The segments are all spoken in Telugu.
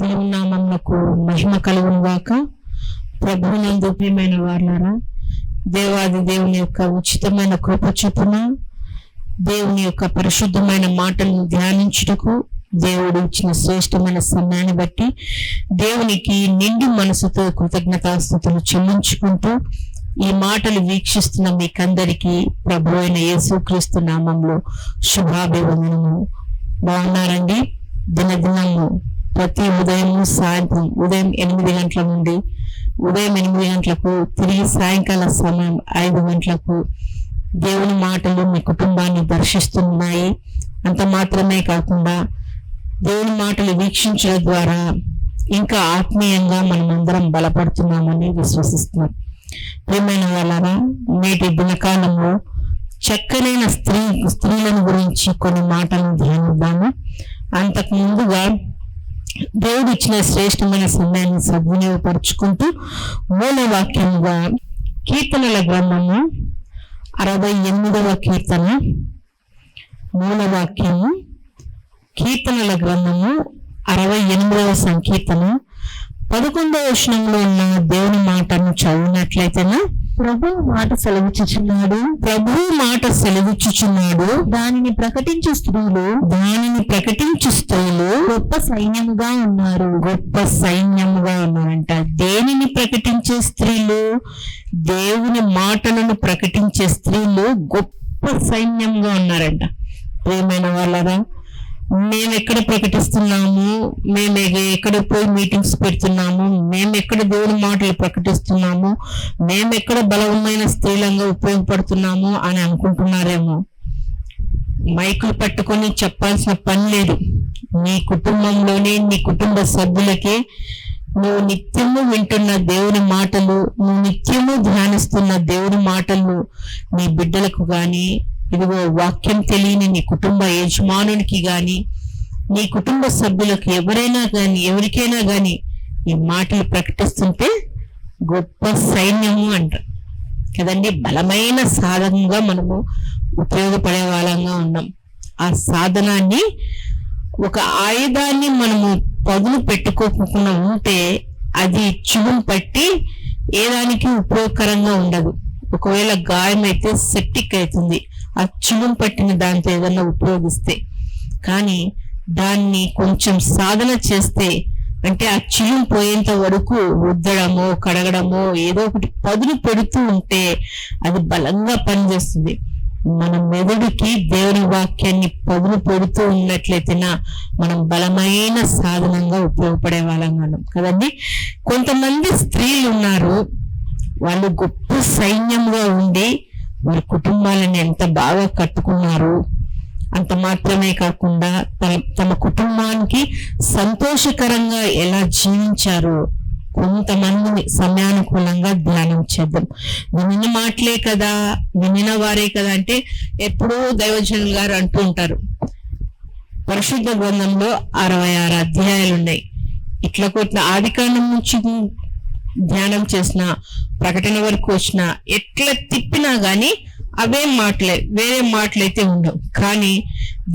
దేవుని నామమునకు మహిమ కలుగును గాక. ప్రభువునందు ప్రియమైన వారులారా, దేవాది దేవుని యొక్క ఉచితమైన కృప చొప్పున దేవుని యొక్క పరిశుద్ధమైన మాటలను ధ్యానించుటకు దేవుడు ఇచ్చిన శ్రేష్టమైన సమయాన్ని బట్టి దేవునికి నిండు మనసుతో కృతజ్ఞతాస్తుతులు చెల్లించుకుంటూ ఈ మాటలు వీక్షిస్తున్న మీకందరికీ ప్రభు అయిన యేసుక్రీస్తు నామంలో శుభాభివందనము. బాగున్నారండి? దినదినము ప్రతి ఉదయము సాయంత్రం ఉదయం 8 గంటల నుండి ఉదయం 8 గంటలకు తిరిగి సాయంకాల సమయం 5 గంటలకు దేవుని మాటలు మీ కుటుంబాన్ని దర్శిస్తున్నాయి. అంత మాత్రమే కాకుండా దేవుని మాటలు వీక్షించడం ద్వారా ఇంకా ఆత్మీయంగా మనమందరం బలపడుతున్నామని విశ్వసిస్తున్నాం. ప్రియమైన వాళ్ళరా, నేటి దినకాలంలో చక్కనైన స్త్రీలను గురించి కొన్ని మాటలను ధ్యానిద్దాము. అంతకు ముందుగా దేవుడు ఇచ్చిన శ్రేష్టమైన సమయాన్ని సద్వినియోగపరుచుకుంటూ మూలవాక్యముగా కీర్తనల గ్రంథము 68వ కీర్తన, మూలవాక్యము కీర్తనల గ్రంథము 68వ సంకీర్తన 11వ వచనంలో ఉన్న దేవుని మాటను చదివినట్లయితేనా, ప్రభువు మాట సెలవిచ్చుచున్నాడు, దానిని ప్రకటించు స్త్రీలు గొప్ప సైన్యముగా ఉన్నారంట. దేనిని ప్రకటించే స్త్రీలు? దేవుని మాటలను ప్రకటించే స్త్రీలు గొప్ప సైన్యంగా ఉన్నారంట. ప్రియమైన వాళ్ళరా, మేము ఎక్కడ ప్రకటిస్తున్నాము, మేము ఎక్కడ పోయి మీటింగ్స్ పెడుతున్నాము, మేము ఎక్కడ దేవుని మాటలు ప్రకటిస్తున్నాము, మేము ఎక్కడ బలమైన స్త్రీలంగా ఉపయోగపడుతున్నాము అని అనుకుంటున్నారేమో. మైకులు పట్టుకొని చెప్పాల్సిన పని లేదు. నీ కుటుంబంలోని నీ కుటుంబ సభ్యులకే నువ్వు నిత్యము వింటున్న దేవుని మాటలు, నువ్వు నిత్యము ధ్యానిస్తున్న దేవుని మాటలు నీ బిడ్డలకు కానీ, ఇదిగో వాక్యం తెలియని నీ కుటుంబ యజమానునికి గాని, నీ కుటుంబ సభ్యులకు ఎవరికైనా గాని ఈ మాటలు ప్రకటిస్తుంటే గొప్ప సైన్యము అంటారు కదండి. బలమైన సాధనంగా మనము ఉపయోగపడే వాళ్ళంగా ఉన్నాం. ఆ సాధనాన్ని, ఒక ఆయుధాన్ని మనము పదును పెట్టుకోకుండా ఉంటే అది చిగుం పట్టి ఏ దానికి ఉపయోగకరంగా ఉండదు. ఒకవేళ గాయం అయితే సెప్టిక్ అవుతుంది ఆ చిలుం పట్టిన దాంతో ఏదన్నా ఉపయోగిస్తే. కానీ దాన్ని కొంచెం సాధన చేస్తే, అంటే ఆ చిలుం పోయేంత వరకు రుద్దడమో కడగడమో ఏదో ఒకటి పదును పెడుతూ ఉంటే అది బలంగా పనిచేస్తుంది. మన మెదడుకి దేవుని వాక్యాన్ని పదును పెడుతూ ఉన్నట్లయితేనా మనం బలమైన సాధనంగా ఉపయోగపడే వాళ్ళంగా ఉన్నాం కదండి. కొంతమంది స్త్రీలు ఉన్నారు, వాళ్ళు గొప్ప సైన్యంగా ఉండి వారి కుటుంబాలను ఎంత బాగా కట్టుకున్నారు. అంత మాత్రమే కాకుండా తమ కుటుంబానికి సంతోషకరంగా ఎలా జీవించారు. కొంతమందిని సమయానుకూలంగా ధ్యానం చేద్దాం. వినిన మాటలే కదా, వినిన వారే కదా అంటే ఎప్పుడూ దైవజనులు గారు అంటూ ఉంటారు, పరిశుద్ధ గ్రంథంలో 66 అధ్యాయాలు ఉన్నాయి. ఇట్లా కొట్టిన ఆదికాండం నుంచి ధ్యానం చేసిన ప్రకటన వరకు వచ్చిన ఎట్లా తిప్పినా గాని అవే మాటలే, వేరే మాటలైతే ఉండవు. కానీ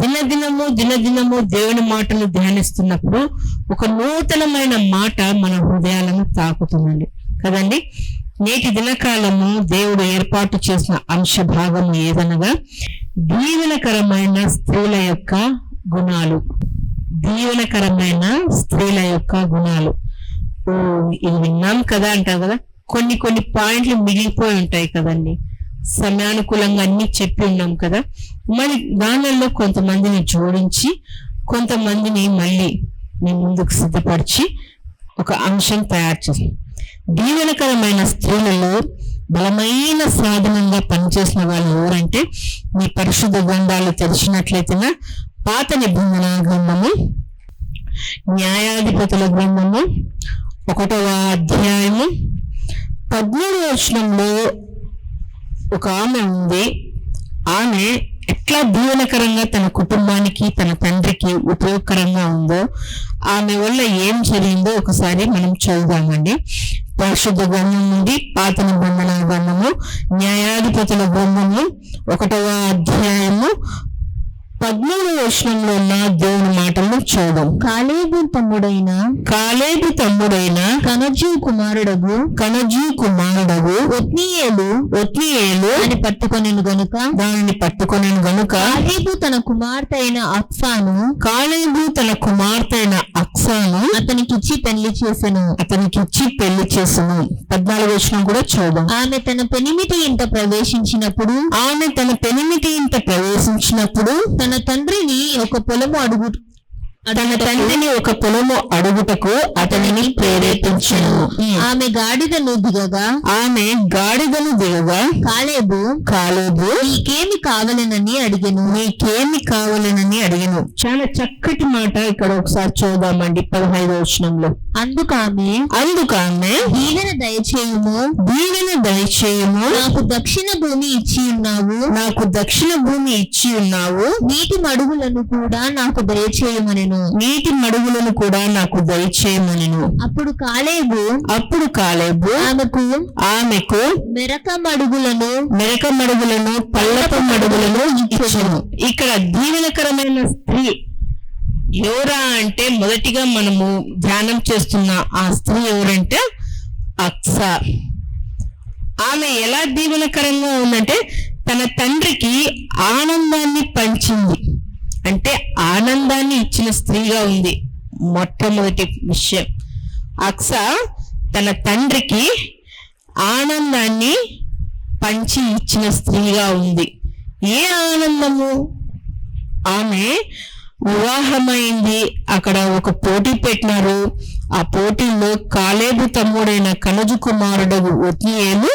దినదినము దేవుని మాటలు ధ్యానిస్తున్నప్పుడు ఒక నూతనమైన మాట మన హృదయాలను తాకుతుందండి కదండి. నేటి దినకాలము దేవుడు ఏర్పాటు చేసిన అంశ భాగము ఏదనగా దీవెనకరమైన స్త్రీల యొక్క గుణాలు. ఇది విన్నాం కదా అంటారు కదా, కొన్ని పాయింట్లు మిగిలిపోయి ఉంటాయి కదండి. సమయానుకూలంగా అన్ని చెప్పి ఉన్నాం కదా, మరి దానిలో కొంతమందిని జోడించి కొంతమందిని మళ్ళీ మీ ముందుకు సిద్ధపరిచి ఒక అంశం తయారు చేస్తాం. దీవెనకరమైన స్త్రీలలో బలమైన సాధనంగా పనిచేసిన వాళ్ళు ఎవరంటే, మీ పరిశుద్ధ గ్రంథాలు తెలిసినట్లయితేనా పాత నిబంధన గ్రంథము న్యాయాధిపతుల గ్రంథము 1వ అధ్యాయము 13వ వచనంలో ఒక ఆమె ఉంది. ఆమె ఎట్లా దీవెనకరంగా తన కుటుంబానికి తన తండ్రికి ఉపయోగకరంగా ఉందో, ఆమె వల్ల ఏం జరిగిందో ఒకసారి మనం చదువుదామండి. పరిశుద్ధ గ్రంథం నుండి పాత నిబంధన గ్రంథము న్యాయాధిపతుల గ్రంథము 1వ అధ్యాయము 13వ వచనంలో ఉన్న దేవుని మాటలను చూద్దాం. కాలేబు తమ్ముడైన కనజు కుమారుడగు ఒత్నీయేలు అని పట్టుకొనెను గనుక కాలేబు తన కుమార్తె అయిన అక్సాను అతనికిచ్చి పెళ్లి చేసెను. 14వ వచనం కూడా చూద్దాం. ఆమె తన పెనిమిటి ఇంట ప్రవేశించినప్పుడు తన తండ్రిని ఒక పొలము అడుగుటకు అతనిని ప్రేరేపించెను. ఆమె గాడిదను దిగగా కాలేబు నీకేమి కావాలనని అడిగెను. చాలా చక్కటి మాట ఇక్కడ ఒకసారి చూద్దామండి. 15వ వచనంలో అందుకామె దీవెన దయచేయుము, నాకు దక్షిణ భూమి ఇచ్చి ఉన్నావు, నీటి మడుగులను కూడా నాకు దయచేయమనెను. అప్పుడు కాలేబు ఆమెకు మెరక మడుగులను పల్లపు మడుగులను ఇచ్చెను. ఇక్కడ దీవెనకరమైన స్త్రీ ఎవరా అంటే మొదటిగా మనము ధ్యానం చేస్తున్న ఆ స్త్రీ ఎవరంటే అక్సా. ఆమె ఎలా దీవెనకరంగా ఉందంటే తన తండ్రికి ఆనందాన్ని పంచింది, అంటే ఆనందాన్ని ఇచ్చిన స్త్రీగా ఉంది. మొట్టమొదటి విషయం, అక్సా తన తండ్రికి ఆనందాన్ని పంచి ఇచ్చిన స్త్రీగా ఉంది. ఏ ఆనందము? ఆమె వివాహమైంది, అక్కడ ఒక పోటీ పెట్టినారు. ఆ పోటీలో కాలేబు తమ్ముడైన కనజు కుమారుడు ఒత్నీయేలు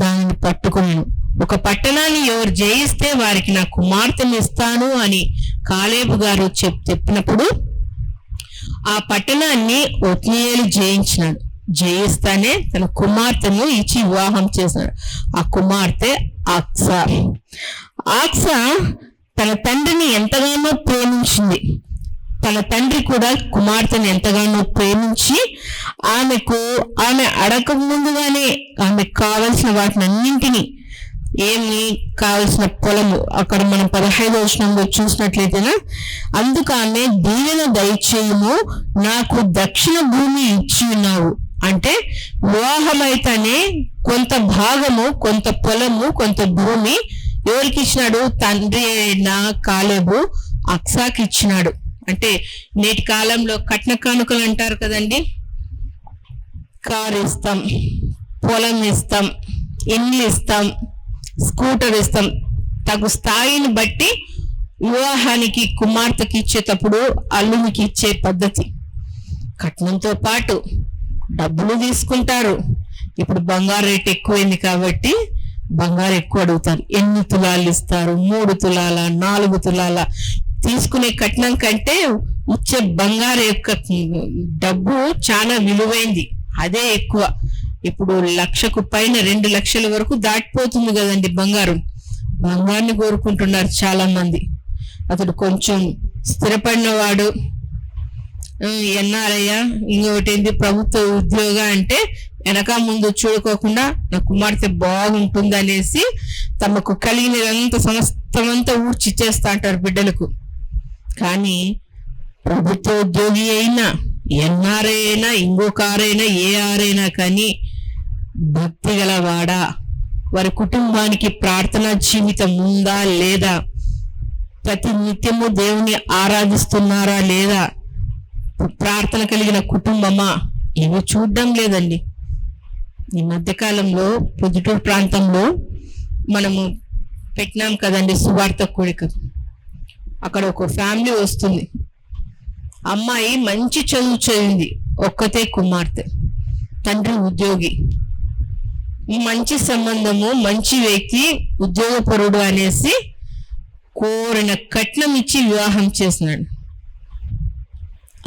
దానిని పట్టుకున్నాను. ఒక పట్టణాన్ని ఎవరు జయిస్తే వారికి నా కుమార్తెను ఇస్తాను అని కాలేబు గారు చెప్పినప్పుడు ఆ పట్టణాన్ని ఒత్నీయేలు జయించినాడు. జయిస్తానే తన కుమార్తెను ఇచ్చి వివాహం చేశాడు. ఆ కుమార్తె ఆక్సా తన తండ్రిని ఎంతగానో ప్రేమించింది. తన తండ్రి కూడా కుమార్తెను ఎంతగానో ప్రేమించి ఆమె అడగక ముందుగానే ఆమెకు కావలసిన వాటిని అన్నింటినీ, ఏమి కావలసిన పొలము, అక్కడ మనం 15వ వచనంలో చూసినట్లయితేనా, అందుకు ఆమె దీవెన దయచేయుము, నాకు దక్షిణ భూమి ఇచ్చి ఉన్నావు. అంటే వివాహమైతేనే కొంత భాగము, కొంత పొలము, కొంత భూమి ఎవరికి ఇచ్చినాడు? తండ్రి అయిన కాలేబు అక్సాకి ఇచ్చినాడు. అంటే నేటి కాలంలో కట్న కానుకలు అంటారు కదండి. కారు ఇస్తాం, పొలం ఇస్తాం, ఇల్లు ఇస్తాం, స్కూటర్ ఇస్తాం. తగు స్థాయిని బట్టి వివాహానికి కుమార్తెకి ఇచ్చేటప్పుడు అల్లునికి ఇచ్చే పద్ధతి. కట్నంతో పాటు డబ్బులు తీసుకుంటారు. ఇప్పుడు బంగారు రేట్ ఎక్కువైంది కాబట్టి బంగారు ఎక్కువ అడుగుతారు. 8 తులాలు ఇస్తారు, 3 తులాల, 4 తులాల. తీసుకునే కట్నం కంటే ఇచ్చే బంగారు యొక్క డబ్బు చాలా విలువైంది, అదే ఎక్కువ. ఇప్పుడు 1,00,000కు పైన 2 లక్షల వరకు దాటిపోతుంది కదండి బంగారం. బంగారాన్ని కోరుకుంటున్నారు చాలా మంది. అతడు కొంచెం స్థిరపడిన వాడు, ఎన్నారయ్యా, ఇంకొకటి ఏంటి ప్రభుత్వ ఉద్యోగ అంటే వెనక ముందు చూడుకోకుండా నా కుమార్తె బాగుంటుంది అనేసి తమకు కలిగినంత సమస్తమంతా ఊడ్చిచ్చేస్తా అంటారు బిడ్డలకు. కానీ ప్రభుత్వ ఉద్యోగి అయినా, ఎన్ఆర్ఐ అయినా, ఇంకొక ఆరైనా, ఏ ఆరైనా కానీ భక్తి గలవాడా, వారి కుటుంబానికి ప్రార్థనా జీవితం ఉందా లేదా, ప్రతి నిత్యము దేవుని ఆరాధిస్తున్నారా లేదా, ప్రార్థన కలిగిన కుటుంబమా, ఇవి చూడడం లేదండి. ఈ మధ్యకాలంలో పొద్దుటూరు ప్రాంతంలో మనము పెట్టినాం కదండి సువార్త కూడిక. అక్కడ ఒక ఫ్యామిలీ వస్తుంది. అమ్మాయి మంచి చదువు చదివింది, ఒక్కతే కుమార్తె, తండ్రి ఉద్యోగి, మంచి సంబంధము, మంచి వ్యక్తి, ఉద్యోగపరుడు అనేసి కోరిన కట్నం ఇచ్చి వివాహం చేసినాడు.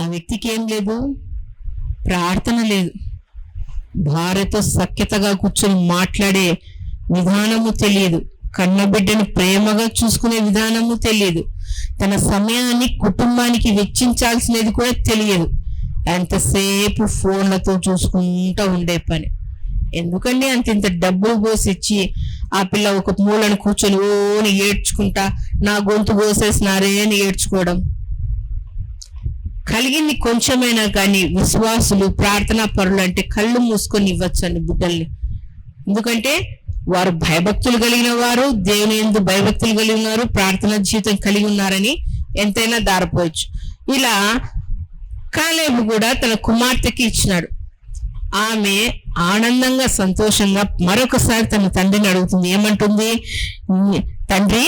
ఆ వ్యక్తికి ఏం లేదు, ప్రార్థన లేదు, భార్యతో సఖ్యతగా కూర్చొని మాట్లాడే విధానము తెలియదు, కన్నబిడ్డను ప్రేమగా చూసుకునే విధానము తెలియదు, తన సమయాన్ని కుటుంబానికి వెచ్చించాల్సినది కూడా తెలియదు. ఎంతసేపు ఫోన్లతో చూసుకుంటూ ఉండే పని. ఎందుకండి ఇంత డబ్బులు పోసి ఇచ్చి ఆ పిల్ల ఒక మూలను కూర్చొని ఓని ఏడ్చుకుంటా నా గొంతు కోసేసినారే అని ఏడ్చుకోవడం. కలిగింది కొంచెమైనా కానీ విశ్వాసులు ప్రార్థనా పరులు అంటే కళ్ళు మూసుకొని ఇవ్వచ్చండి బిడ్డల్ని. ఎందుకంటే వారు భయభక్తులు కలిగిన వారు, దేవుని యందు భయభక్తులు కలిగి ఉన్నారు, ప్రార్థనా జీవితం కలిగి ఉన్నారని ఎంతైనా దారిపోవచ్చు. ఇలా కాలేబు కూడా తన కుమార్తెకి ఇచ్చినాడు. ఆమె ఆనందంగా సంతోషంగా మరొకసారి తన తండ్రిని అడుగుతుంది. ఏమంటుంది? తండ్రి,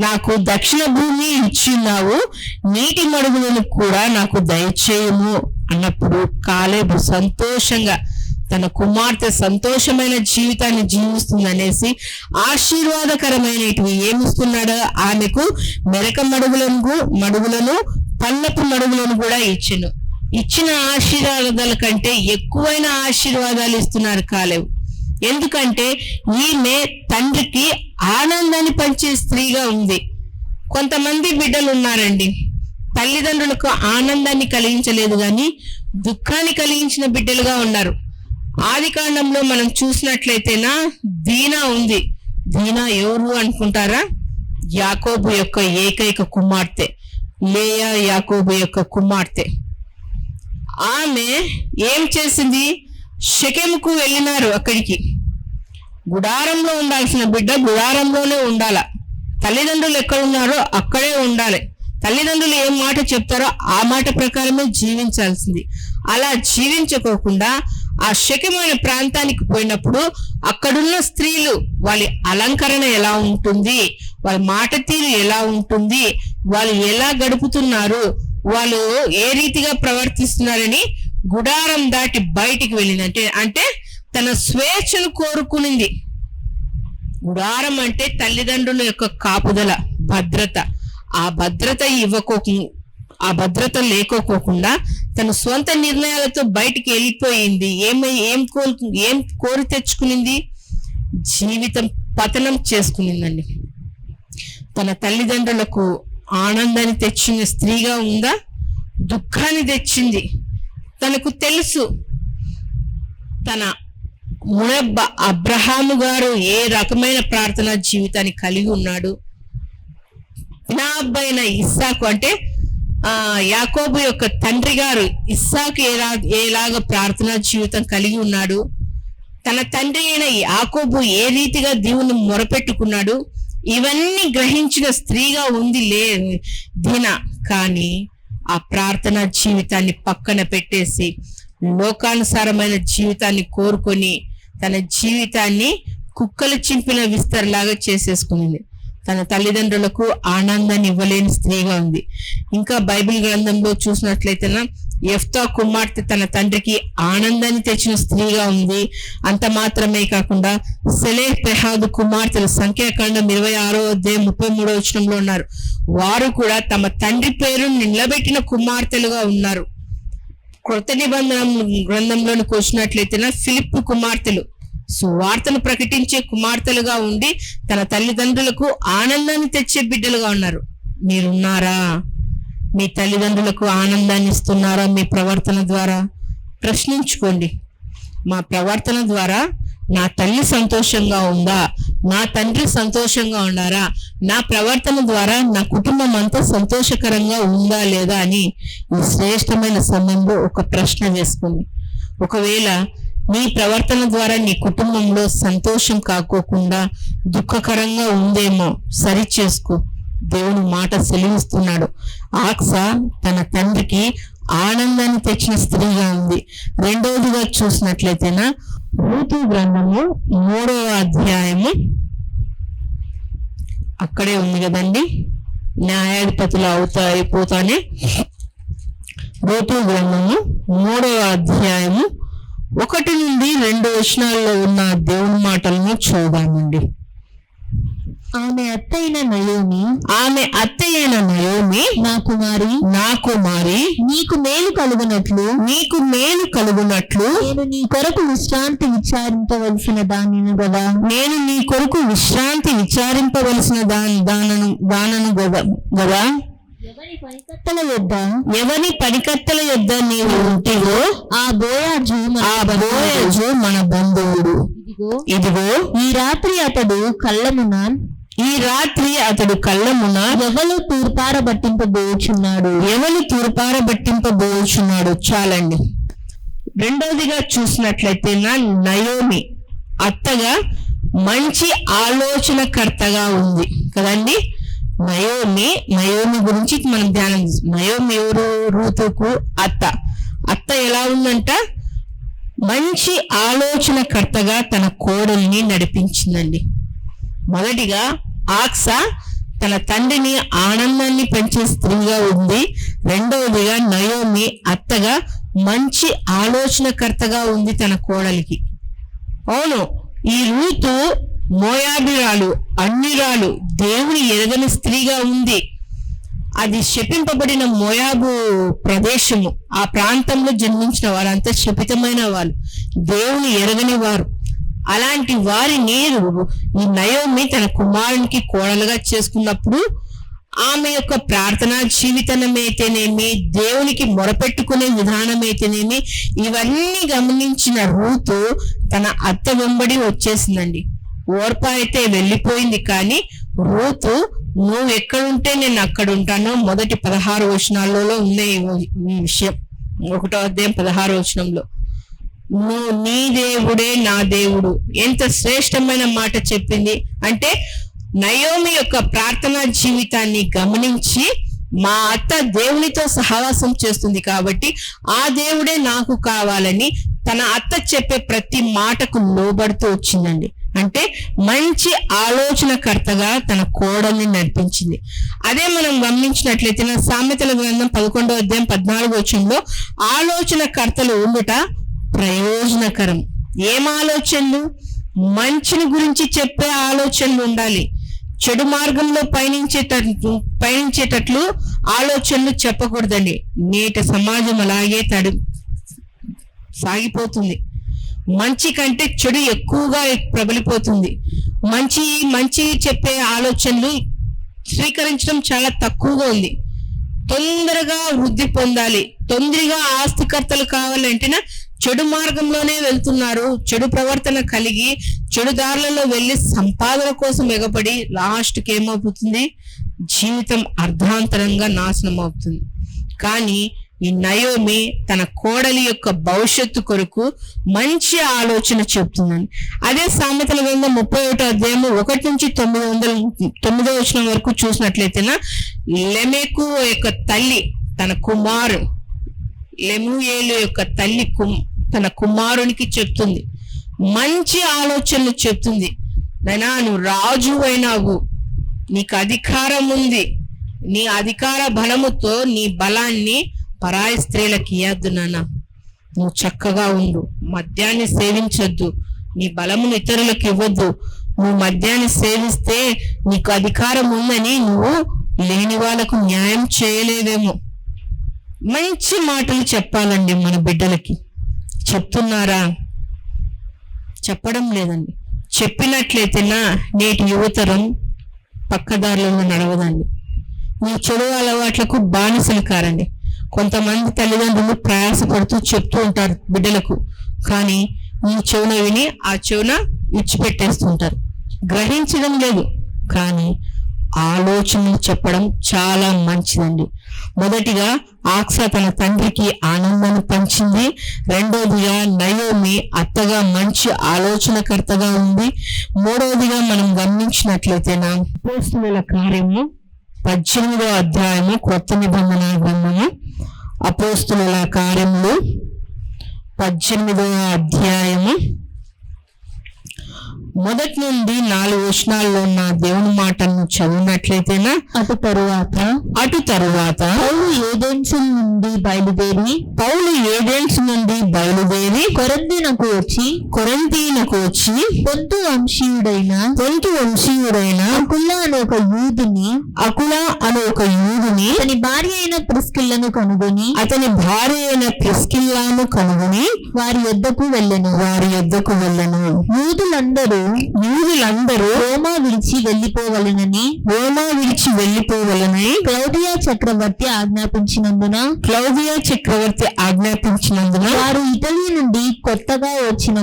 నాకు దక్షిణ భూమి ఇచ్చిన్నావు, నీటి మడుగులను కూడా నాకు దయచేయము అన్నప్పుడు కాలేబు సంతోషంగా తన కుమార్తె సంతోషమైన జీవితాన్ని జీవిస్తుందనేసి ఆశీర్వాదకరమైనవి ఏమిస్తున్నాడో ఆమెకు మెరక మడుగులను పల్లపు మడుగులను కూడా ఇచ్చిన ఆశీర్వాదాల కంటే ఎక్కువైన ఆశీర్వాదాలు ఇస్తున్నారు కాలేబు. ఎందుకంటే ఈమె తండ్రికి ఆనందాన్ని పంచే స్త్రీగా ఉంది. కొంతమంది బిడ్డలు ఉన్నారండి, తల్లిదండ్రులకు ఆనందాన్ని కలిగించలేదు కానీ దుఃఖాన్ని కలిగించిన బిడ్డలుగా ఉన్నారు. ఆదికాండంలో మనం చూసినట్లయితేనా దీనా ఉంది. దీనా ఎవరు అనుకుంటారా? యాకోబు యొక్క ఏకైక కుమార్తె, లేయా యాకోబు యొక్క కుమార్తె. ఆమె ఏం చేసింది? షెకెముకు వెళ్ళినారు. అక్కడికి గుడారంలో ఉండాల్సిన బిడ్డ గుడారంలోనే ఉండాల. తల్లిదండ్రులు ఎక్కడ ఉన్నారో అక్కడే ఉండాలి. తల్లిదండ్రులు ఏం మాట చెప్తారో ఆ మాట ప్రకారమే జీవించాల్సింది. అలా జీవించుకోకుండా ఆ శక్యమైన ప్రాంతానికి పోయినప్పుడు అక్కడున్న స్త్రీలు వాళ్ళ అలంకరణ ఎలా ఉంటుంది, వాళ్ళ మాట తీరు ఎలా ఉంటుంది, వాళ్ళు ఎలా గడుపుతున్నారు, వాళ్ళు ఏ రీతిగా ప్రవర్తిస్తున్నారని గుడారం దాటి బయటికి వెళ్ళింది. అంటే తన స్వేచ్ఛను కోరుకునింది. గుడారం అంటే తల్లిదండ్రుల యొక్క కాపుదల, భద్రత. ఆ భద్రత లేకోకుండా తన సొంత నిర్ణయాలతో బయటికి వెళ్ళిపోయింది. ఏం కోరి తెచ్చుకునింది? జీవితం పతనం చేసుకునిందండి. తన తల్లిదండ్రులకు ఆనందాన్ని తెచ్చిన స్త్రీగా ఉందా? దుఃఖాన్ని తెచ్చింది. తనకు తెలుసు తన మునబ్బ అబ్రహాము గారు ఏ రకమైన ప్రార్థనా జీవితాన్ని కలిగి ఉన్నాడు. నా అబ్బాయిన ఇస్సాకు అంటే యాకోబు యొక్క తండ్రి గారు ఇస్సాకు ఎలాగ ప్రార్థనా జీవితం కలిగి ఉన్నాడు. తన తండ్రి అయిన యాకోబు ఏ రీతిగా దేవుని మొరపెట్టుకున్నాడు. ఇవన్నీ గ్రహించిన స్త్రీగా ఉంది దీనా. కానీ ఆ ప్రార్థనా జీవితాన్ని పక్కన పెట్టేసి లోకానుసారమైన జీవితాన్ని కోరుకొని తన జీవితాన్ని కుక్కలు చింపిన విస్తరలాగా చేసేసుకునింది. తన తల్లిదండ్రులకు ఆనందాన్ని ఇవ్వలేని స్త్రీగా ఉంది. ఇంకా బైబిల్ గ్రంథంలో చూసినట్లయితే యెఫ్తా కుమార్తె తన తండ్రికి ఆనందాన్ని తెచ్చిన స్త్రీగా ఉంది. అంత మాత్రమే కాకుండా సెలెహదు కుమార్తెలు సంఖ్యాకాండం 26:33 ఉన్నారు. వారు కూడా తమ తండ్రి పేరు నిలబెట్టిన కుమార్తెలుగా ఉన్నారు. కృత నిబంధన గ్రంథంలోనికి వచ్చినట్లయితే ఫిలిప్పు కుమార్తెలు సువార్తను ప్రకటించే కుమార్తెలుగా ఉండి తన తల్లిదండ్రులకు ఆనందాన్ని తెచ్చే బిడ్డలుగా ఉన్నారు. మీరున్నారా? మీ తల్లిదండ్రులకు ఆనందాన్ని ఇస్తున్నారా? మీ ప్రవర్తన ద్వారా ప్రశ్నించుకోండి. మా ప్రవర్తన ద్వారా నా తల్లి సంతోషంగా ఉందా? నా తండ్రి సంతోషంగా ఉన్నారా? నా ప్రవర్తన ద్వారా నా కుటుంబం అంతా సంతోషకరంగా ఉందా లేదా అని ఈ శ్రేష్టమైన సమయంలో ఒక ప్రశ్న వేసుకోండి. ఒకవేళ నీ ప్రవర్తన ద్వారా నీ కుటుంబంలో సంతోషం కాకోకుండా దుఃఖకరంగా ఉందేమో సరి చేసుకో. దేవుని మాట సెలవిస్తున్నాడు. ఆక్సా తన తండ్రికి ఆనందాన్ని తెచ్చిన స్త్రీగా ఉంది. రెండవదిగా చూసినట్లయితేనా రూతు గ్రంథము 3వ అధ్యాయము అక్కడే ఉంది కదండి. న్యాయాధిపతులు అయిపోతానే రూతు గ్రంథము 3వ అధ్యాయము 1 నుండి 2 వచనాల్లో ఉన్న దేవుని మాటలను చూద్దామండి. ఆమె అత్తైన నయోమి నా కుమారి నీకు మేలు కలుగునట్లు నేను నీ కొరకు విశ్రాంతి విచారింపవలసిన దానిని గదా ఎవరి పనికత్తెల యొద్ద నీవు ఉంటివో ఆ బోయాజు మన బంధువుడు. ఇదిగో ఈ రాత్రి అతడు కళ్ళమున ఎవరు తూర్పారబట్టింపబోచున్నాడు. చాలండి. రెండవదిగా చూసినట్లయితే నయోమి అత్తగా మంచి ఆలోచనకర్తగా ఉంది కదండి. నయోమి గురించి మనం ధ్యానం చేస్తాం. నయోమి ఎవరు? రూతుకు అత్త ఎలా ఉందంట? మంచి ఆలోచనకర్తగా తన కోడల్ని నడిపించిందండి. మొదటిగా ఆక్సా తన తండ్రిని ఆనందాన్ని పెంచే స్త్రీగా ఉంది. రెండవదిగా నయోమి అత్తగా మంచి ఆలోచనకర్తగా ఉంది తన కోడలికి. అవును, ఈ రూతు మోయాబీరాలు, అన్యురాలు, దేవుని ఎరగని స్త్రీగా ఉంది. అది శపింపబడిన మోయాబు ప్రదేశము. ఆ ప్రాంతంలో జన్మించిన వారంతా శపితమైన వాళ్ళు, దేవుని ఎరగని వారు. అలాంటి వారిని ఈ నయోమి తన కుమారునికి కోడలుగా చేసుకున్నప్పుడు ఆమె యొక్క ప్రార్థనా జీవితమైతేనేమి, దేవునికి మొరపెట్టుకునే విధానమైతేనేమి, ఇవన్నీ గమనించిన రూతు తన అత్త వెంబడి వచ్చేసిందండి. ఓర్ప అయితే వెళ్ళిపోయింది, కానీ రూతు నువ్వు ఎక్కడుంటే నేను అక్కడ ఉంటాను. మొదటి 16 వచనాలలో ఉన్నాయి ఈ విషయం. 1వ అధ్యాయం 16వ వచనంలో నువ్వు నీ దేవుడే నా దేవుడు. ఎంత శ్రేష్టమైన మాట చెప్పింది అంటే, నయోమి యొక్క ప్రార్థనా జీవితాన్ని గమనించి మా అత్త దేవునితో సహవాసం చేస్తుంది కాబట్టి ఆ దేవుడే నాకు కావాలని తన అత్త చెప్పే ప్రతి మాటకు లోబడుతూ వచ్చిందండి. అంటే మంచి ఆలోచనకర్తగా తన కోడల్ని నడిపించింది. అదే మనం గమనించినట్లయితే సామెతల గ్రంథం 11వ అధ్యాయం 14వ వచనంలో ఆలోచనకర్తలు ఉండుట ప్రయోజనకరం. ఏం ఆలోచనలు? మంచిని గురించి చెప్పే ఆలోచనలు ఉండాలి. చెడు మార్గంలో పయనించేటట్లు ఆలోచనలు చెప్పకూడదండి. నేటి సమాజం అలాగే సాగిపోతుంది. మంచి కంటే చెడు ఎక్కువగా ప్రబలిపోతుంది. మంచి చెప్పే ఆలోచనలు స్వీకరించడం చాలా తక్కువగా ఉంది. తొందరగా వృద్ధి పొందాలి, తొందరగా ఆస్తికర్తలు కావాలంటేనా చెడు మార్గంలోనే వెళ్తున్నారు. చెడు ప్రవర్తన కలిగి చెడు దారులలో వెళ్ళి సంపాదన కోసం ఎగపడి లాస్ట్కి ఏమవుతుంది? జీవితం అర్ధాంతరంగా నాశనం అవుతుంది. కానీ ఈ నయోమి తన కోడలి యొక్క భవిష్యత్తు కొరకు మంచి ఆలోచన చెప్తుందని. అదే సామెతల గ్రంథం 31వ అధ్యాయం 1 నుంచి 9వ వచనం వరకు చూసినట్లయితే లెమెకు యొక్క తల్లి తన కుమారు లెముయేలు యొక్క తల్లి తన కుమారునికి చెప్తుంది, మంచి ఆలోచనలు చెప్తుంది. నైనా నువ్వు రాజు అయినావు, నీకు అధికారం ఉంది, నీ అధికార బలముతో నీ బలాన్ని పరాయి స్త్రీలకు ఇయ్యద్దు నాన్న. నువ్వు చక్కగా ఉండు, మద్యాన్ని సేవించొద్దు, నీ బలమును ఇతరులకు ఇవ్వద్దు. నువ్వు మద్యాన్ని సేవిస్తే నీకు అధికారం ఉందని నువ్వు లేని వాళ్ళకు న్యాయం చేయలేవేమో. మంచి మాటలు చెప్పాలండి మన బిడ్డలకి. చెప్తున్నారా? చెప్పడం లేదండి. చెప్పినట్లయితేనా నేటి యువతరం పక్కదారులలో నడవదండి. మీ చెడు అలవాట్లకు బానిసలు కారండి. కొంతమంది తల్లిదండ్రులు ప్రయాసపడుతూ చెప్తూ ఉంటారు బిడ్డలకు, కానీ ఈ చెవున విని ఆ చెవున విడిచిపెట్టేస్తుంటారు. గ్రహించడం లేదు, కానీ ఆలోచనలు చెప్పడం చాలా మంచిదండి. మొదటిగా ఆక్సా తన తండ్రికి ఆనందాన్ని పంచింది. రెండవదిగా నయోమి అత్తగా మంచి ఆలోచనకర్తగా ఉంది. మూడవదిగా మనం గమనించినట్లయితే అపోస్తలుల కార్యము 18వ అధ్యాయము కొత్త నిబంధన గ్రంథము అపోస్తలుల కార్యములు 18వ అధ్యాయము 1 నుండి 4 వచనాల్లో ఉన్న దేవుని మాటలను చదివినట్లయితేనా అటు తరువాత పౌలు ఏథెన్స్ నుండి బయలుదేరి కొరింథీనకు వచ్చి పొంతు వంశీయుడైన అకుల అనే ఒక యూదుని కనుగొని అతని భార్య అయిన ప్రిస్కిల్లను కనుగొని వారి యొద్దకు వెళ్ళెను. యూదులందరూ రోమా విడిచి వెళ్ళిపోవలెనని క్లౌదియా చక్రవర్తి ఆజ్ఞాపించినందున వారు ఇటలీ నుండి కొత్తగా వచ్చిన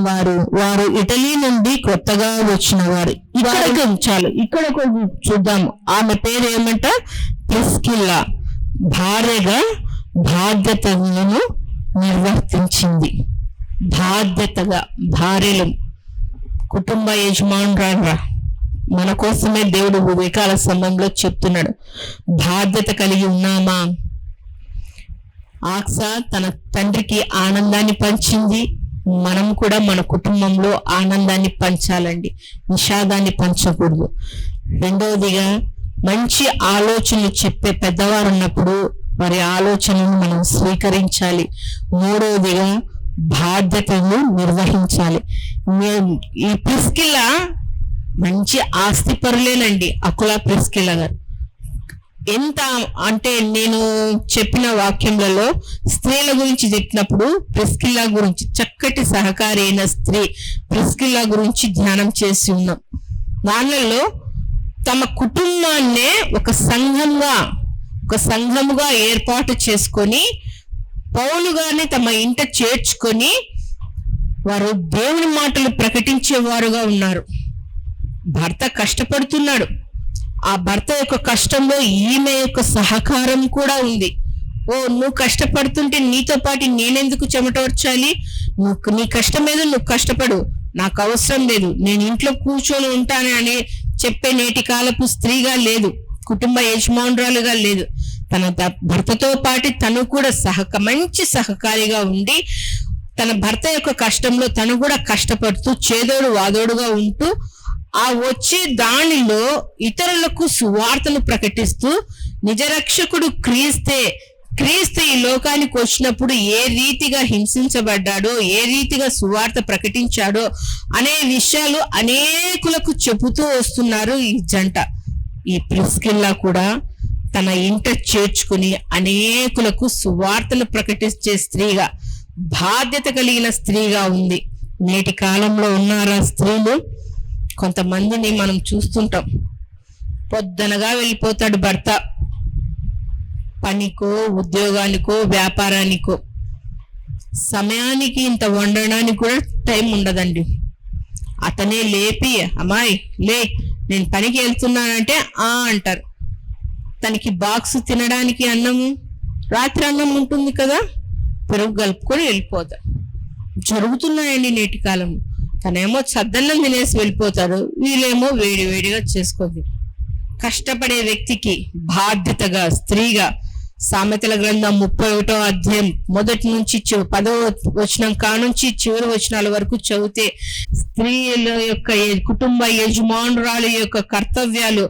వారు ఇక్కడ చూద్దాము. ఆమె పేరు ఏమంట? ప్రిస్కిల్లా. భార్యగా బాధ్యతలను నిర్వర్తించింది. భార్యలు కుటుంబ యజమానురాలురా, మన కోసమే దేవుడు ఉదయకాల సమయంలో చెప్తున్నాడు, బాధ్యత కలిగి ఉన్నామా? ఆక్సా తన తండ్రికి ఆనందాన్ని పంచింది. మనం కూడా మన కుటుంబంలో ఆనందాన్ని పంచాలండి, విషాదాన్ని పంచకూడదు. రెండవదిగా, మంచి ఆలోచనలు చెప్పే పెద్దవారు ఉన్నప్పుడు వారి ఆలోచనలను మనం స్వీకరించాలి. మూడవదిగా, బాధ్యతను నిర్వహించాలి. ఈ ప్రిస్కిల్లా మంచి ఆస్తిపరులేనండి. అకులా ప్రిస్కిల్లా గారు ఎంత అంటే, నేను చెప్పిన వాక్యములలో స్త్రీల గురించి చెప్పినప్పుడు ప్రిస్కిల్లా గురించి, చక్కటి సహకారి అయిన స్త్రీ ప్రిస్కిల్లా గురించి ధ్యానం చేసి ఉన్నాం. వాళ్ళలో తమ కుటుంబాన్నే ఒక సంఘముగా ఏర్పాటు చేసుకొని పౌలు గారిని తమ ఇంట చేర్చుకొని వారు దేవుని మాటలు ప్రకటించేవారుగా ఉన్నారు. భర్త కష్టపడుతున్నాడు. ఆ భర్త యొక్క కష్టంలో ఈమె యొక్క సహకారం కూడా ఉంది. నువ్వు కష్టపడుతుంటే నీతో పాటు నేనెందుకు చెమటోర్చాలి? నీ కష్టం మీద నువ్వు కష్టపడు, నాకు అవసరం లేదు, నేను ఇంట్లో కూర్చొని ఉంటాను అని చెప్పే నేటి కాలపు స్త్రీగా లేదు, కుటుంబ యజమానురాలుగా లేదు. తన భర్తతో పాటు తను కూడా మంచి సహకారిగా ఉండి తన భర్త యొక్క కష్టంలో తను కూడా కష్టపడుతూ చేదోడు వాదోడుగా ఉంటూ ఆ వచ్చే దానిలో ఇతరులకు సువార్తను ప్రకటిస్తూ నిజరక్షకుడు క్రీస్తు ఈ లోకానికి వచ్చినప్పుడు ఏ రీతిగా హింసించబడ్డాడో, ఏ రీతిగా సువార్త ప్రకటించాడో అనే విషయాలు అనేకులకు చెబుతూ వస్తున్నారు ఈ జంట. ఈ ప్రిస్కిల్లా కూడా తన ఇంట చేర్చుకుని అనేకులకు సువార్తను ప్రకటించే స్త్రీగా, బాధ్యత కలిగిన స్త్రీగా ఉంది. నేటి కాలంలో ఉన్నారా స్త్రీలు? కొంతమందిని మనం చూస్తుంటాం. పొద్దునగా వెళ్ళిపోతాడు భర్త, పనికో ఉద్యోగానికో వ్యాపారానికో. సమయానికి ఇంత వండడానికి కూడా టైం ఉండదండి. అతనే లేపి, అమ్మాయి లే, నేను పనికి వెళ్తున్నానంటే అంటారు. తనకి బాక్స్ తినడానికి రాత్రి అన్నం ఉంటుంది కదా, పెరుగు కలుపుకొని వెళ్ళిపోతారు. జరుగుతున్నాయండి నేటి కాలంలో. తనేమో సద్దన్నం తినేసి వెళ్ళిపోతారు, వీళ్ళేమో వేడివేడిగా చేసుకోండి. కష్టపడే వ్యక్తికి బాధ్యతగా స్త్రీగా సామెతల గ్రంథం 31వ అధ్యాయం మొదటి నుంచి 10వ వచనం కానుంచి చివరి వచనాల వరకు చదివితే స్త్రీల యొక్క కుటుంబ యజమానురాల యొక్క కర్తవ్యాలు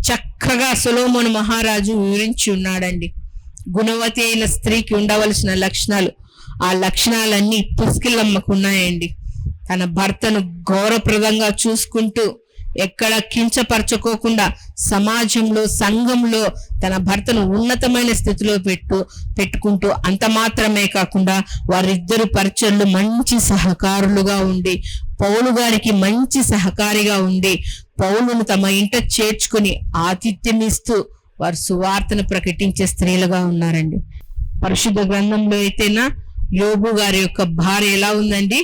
చక్కగా సొలొమోను మహారాజు వివరించి ఉన్నాడండి. గుణవతి అయిన స్త్రీకి ఉండవలసిన లక్షణాలు, ఆ లక్షణాలన్నీ ప్రిస్కిల్లమ్మకు ఉన్నాయండి. తన భర్తను గౌరవప్రదంగా చూసుకుంటూ, ఎక్కడ కించపరచుకోకుండా సమాజంలో సంఘంలో తన భర్తను ఉన్నతమైన స్థితిలో పెట్టుకుంటూ, అంత మాత్రమే కాకుండా వారిద్దరు పరిచర్లు మంచి సహకారులుగా ఉండి, పౌలు గారికి మంచి సహకారిగా ఉండి పౌలును తమ ఇంట చేర్చుకుని ఆతిథ్యం ఇస్తూ వారు సువార్తను ప్రకటించే స్త్రీలుగా ఉన్నారండి. పరిశుద్ధ గ్రంథంలో అయితేనా యోబు గారి యొక్క భార్య ఎలా ఉందండి?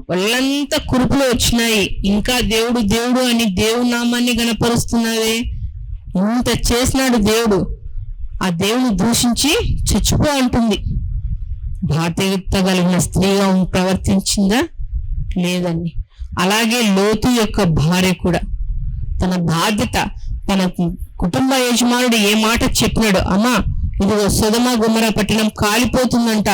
వాళ్ళంతా కురుపులు వచ్చినాయి, ఇంకా దేవుడు దేవుడు అని దేవుడి నామాన్ని గణపరుస్తున్నావే, ఇంత చేసినాడు దేవుడు, ఆ దేవుని దూషించి చచ్చిపో అంటుంది. బాధ్యత కలిగిన స్త్రీగా ప్రవర్తించిందా? లేదండి. అలాగే లోతు యొక్క భార్య కూడా తన బాధ్యత, తన కుటుంబ యజమానుడు ఏ మాట చెప్పినాడు, అమ్మా ఇదిగో సొదొమ గొమొర్రా పట్టణం కాలిపోతుందంట,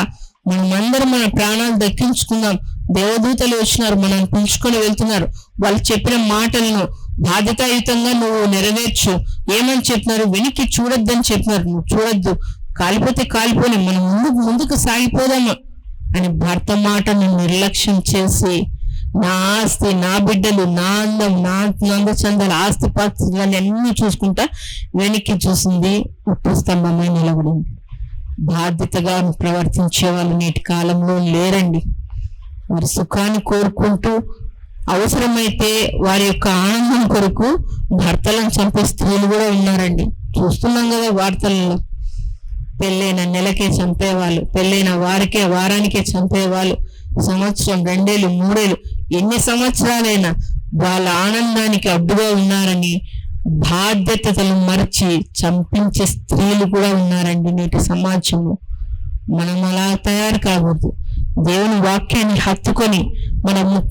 మనమందరం మన ప్రాణాలు దక్కించుకుందాం, దేవదూతలు వచ్చినారు, మనం పిలుచుకొని వెళ్తున్నారు, వాళ్ళు చెప్పిన మాటలను బాధ్యతాయుతంగా నువ్వు నెరవేర్చు. ఏమని చెప్పినారు? వెనక్కి చూడొద్దని చెప్పినారు. నువ్వు చూడొద్దు, కాలిపోతే కాలిపోలే, మనం ముందుకు సాగిపోదాము అని భర్త మాటను నిర్లక్ష్యం చేసి నా ఆస్తి, నా బిడ్డలు, నా అందం, నా నందచందాలు, ఆస్తి పాత్రలు అన్ని చూసుకుంటా వెనక్కి చూసింది, ఉప్పు స్తంభమై నిలబడింది. బాధ్యతగా ప్రవర్తించే వాళ్ళు నేటి కాలంలో లేరండి. వారి సుఖాన్ని కోరుకుంటూ అవసరమైతే వారి యొక్క ఆనందం కొరకు భర్తలను చంపే స్త్రీలు కూడా ఉన్నారండి. చూస్తున్నాం కదా వార్తలలో. పెళ్ళైన నెలకే చంపేవాళ్ళు, పెళ్ళైన వారానికే చంపేవాళ్ళు, సంవత్సరం, 2 ఏళ్ళు, 3 ఏళ్ళు, ఎన్ని సంవత్సరాలైనా వాళ్ళ ఆనందానికి అడ్డుగా ఉన్నారని బాధ్యతలు మరచి చంపించే స్త్రీలు కూడా ఉన్నారండి నేటి సమాజంలో. మనం అలా తయారు కాకూడదు. దేవుని వాక్యాన్ని హత్తుకొని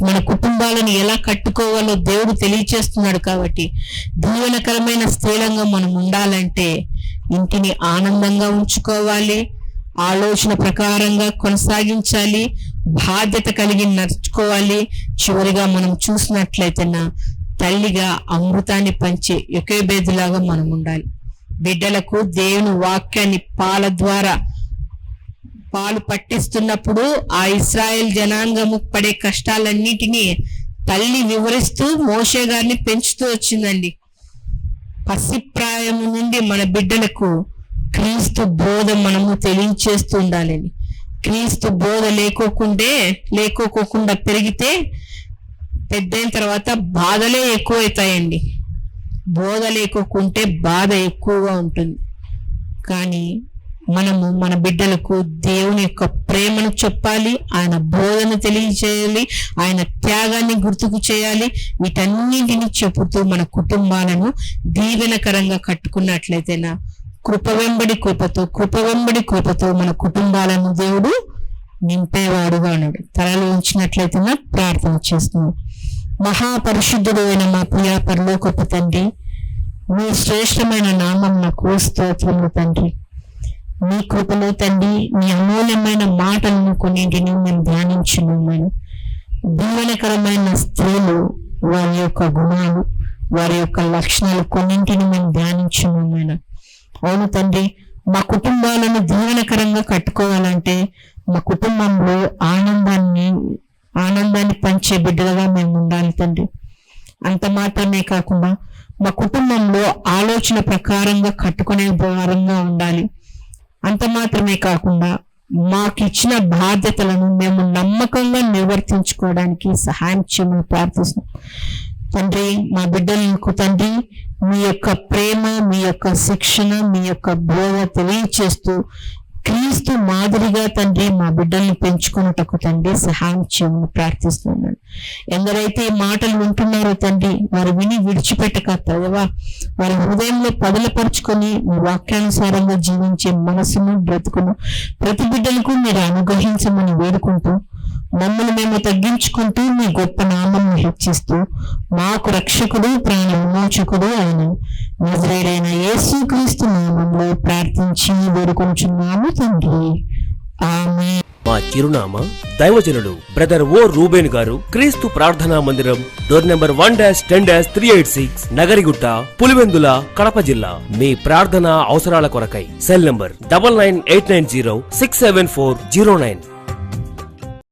మన కుటుంబాలను ఎలా కట్టుకోవాలో దేవుడు తెలియచేస్తున్నాడు. కాబట్టి దీవెనకరమైన స్త్రీలంగా మనం ఉండాలంటే ఇంటిని ఆనందంగా ఉంచుకోవాలి, ఆలోచన ప్రకారంగా కొనసాగించాలి, బాధ్యత కలిగి నడుచుకోవాలి. చివరిగా మనం చూసినట్లయితే తల్లిగా అమృతాన్ని పంచే యొకేబేదులాగా మనం ఉండాలి. బిడ్డలకు దేవుని వాక్యాన్ని పాలు పట్టిస్తున్నప్పుడు ఆ ఇశ్రాయేల్ జనాంగము పడే కష్టాలన్నిటినీ తల్లి వివరిస్తూ మోషే గారిని పెంచుతూ వచ్చిందండి. పసిప్రాయము నుండి మన బిడ్డలకు క్రీస్తు బోధ మనము తెలియచేస్తూ ఉండాలని. క్రీస్తు బోధ లేకోకుండా పెరిగితే పెద్దయిన తర్వాత బాధలే ఎక్కువైతాయండి. బోధ లేకోకుంటే బాధ ఎక్కువగా ఉంటుంది. కానీ మనము మన బిడ్డలకు దేవుని యొక్క ప్రేమను చెప్పాలి, ఆయన బోధన తెలియచేయాలి, ఆయన త్యాగాన్ని గుర్తుకు చేయాలి. వీటన్నింటినీ చెబుతూ మన కుటుంబాలను దీవెనకరంగా కట్టుకున్నట్లయితే కృప వెంబడి కృపతో మన కుటుంబాలను దేవుడు నింపేవాడుగా ఉన్నాడు. తలలో ఉంచినట్లయితే ప్రార్థన చేస్తున్నాం. మహాపరిశుద్ధుడు అయిన మా ప్రియ పరలోకపు తండ్రి, మీ శ్రేష్టమైన నామం నాకు స్తోత్రములు తండ్రి. మీ కృపలో తండ్రి, మీ అమూల్యమైన మాటలను కొన్నింటిని మేము ధ్యానించున్నాము. దీవెనకరమైన స్త్రీలు, వారి యొక్క గుణాలు, వారి యొక్క లక్షణాలు కొన్నింటిని మేము ధ్యానించున్నాము. అవును తండ్రి, మా కుటుంబాలను దీవెనకరంగా కట్టుకోవాలంటే మా కుటుంబంలో ఆనందాన్ని పంచే బిడ్డలుగా మేము ఉండాలి తండ్రి. అంత మాత్రమే కాకుండా మా కుటుంబంలో ఆలోచన ప్రకారంగా కట్టుకునే వారంగా ఉండాలి. అంత మాత్రమే కాకుండా మాకు ఇచ్చిన బాధ్యతలను మేము నమ్మకంగా నిర్వర్తించుకోవడానికి సహాయం చేయమని ప్రార్థిస్తున్నాం తండ్రి. మా బిడ్డలకు తండ్రి మీ యొక్క ప్రేమ, మీ యొక్క శిక్షణ, మీ యొక్క బోధ తెలియచేస్తూ క్రీస్తు మాదిరిగా తండ్రి మా బిడ్డల్ని పెంచుకున్నటకు తండ్రి సహాయం చేయమని ప్రార్థిస్తున్నాను. ఎందరైతే ఈ మాటలు వింటున్నారో తండ్రి, వారు విని విడిచిపెట్టక దేవా, వారి హృదయంలో పదులపరుచుకొని మీ వాక్యానుసారంగా జీవించే మనసును, బ్రతుకును ప్రతి బిడ్డలకు మీరు అనుగ్రహించమని వేడుకుంటూ, మమ్మల్ని మేము తగ్గించుకుంటూ మీ గొప్ప నామమును హెచ్చిస్తూ, మాకు రక్షకుడు, ప్రాణ విమోచకుడు అయిన నజరేయుడైన యేసుక్రీస్తు నామములో ప్రార్థించి వేడుకొంచున్నాము తండ్రి. ఆమేన్. మా చిరునామా దైవజనుడు బ్రదర్ ఓ రూబేన్ గారు, క్రీస్తు ప్రార్థనా మందిరం, డోర్ నెంబర్ 1-10-386, నగరిగుట్ట, పులివెందుల, కడప జిల్లా. మీ ప్రార్థనా అవసరాల కొరకై సెల్ నంబర్ 9989067409.